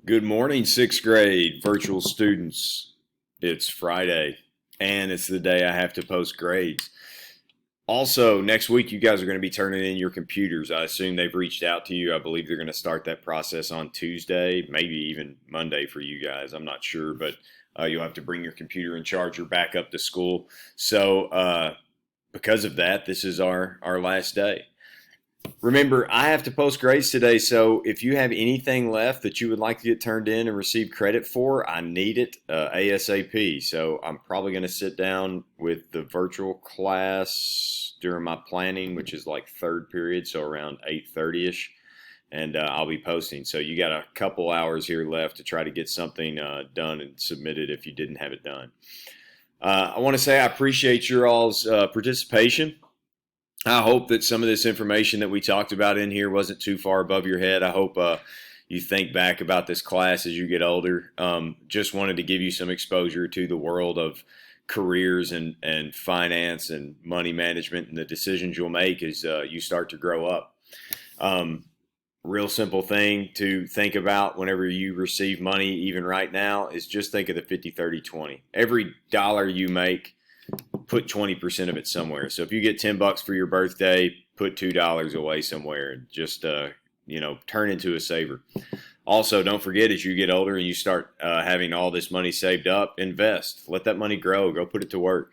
Good morning, sixth grade virtual students. It's Friday, and it's the day I have to post grades. Also, next week, you guys are going to be turning in your computers. I assume they've reached out to you. I believe they're going to start that process on Tuesday, maybe even Monday for you guys. I'm not sure, but you'll have to bring your computer and charger back up to school. So, because of that, this is our last day. Remember, I have to post grades today, so if you have anything left that you would like to get turned in and receive credit for, I need it ASAP. So I'm probably going to sit down with the virtual class during my planning, which is like third period, so around 8:30ish, and I'll be posting. So you got a couple hours here left to try to get something done and submitted if you didn't have it done. I want to say I appreciate your all's participation. I hope that some of this information that we talked about in here wasn't too far above your head. I hope you think back about this class as you get older. Just wanted to give you some exposure to the world of careers and finance and money management and the decisions you'll make as you start to grow up. Real simple thing to think about whenever you receive money, even right now, is just think of the 50, 30, 20. Every dollar you make, put 20% of it somewhere. So if you get $10 for your birthday, put $2 away somewhere and just turn into a saver. Also, don't forget, as you get older and you start having all this money saved up, invest. Let that money grow. Go put it to work.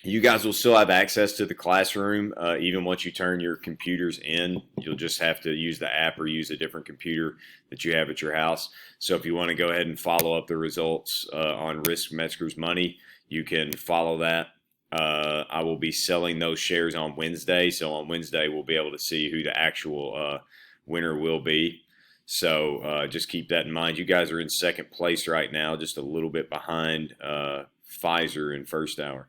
You guys will still have access to the classroom even once you turn your computers in. You'll just have to use the app or use a different computer that you have at your house. So if you want to go ahead and follow up the results on Risk Metzger's Money, you can follow that. I will be selling those shares on Wednesday. So on Wednesday, we'll be able to see who the actual winner will be. So just keep that in mind. You guys are in second place right now, just a little bit behind Pfizer in first hour.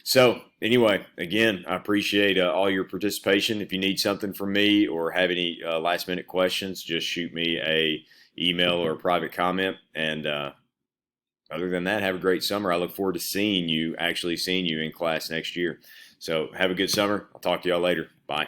So anyway, again, I appreciate all your participation. If you need something from me or have any last minute questions, just shoot me a email or a private comment. And other than that, have a great summer. I look forward to actually seeing you in class next year. So have a good summer. I'll talk to y'all later. Bye.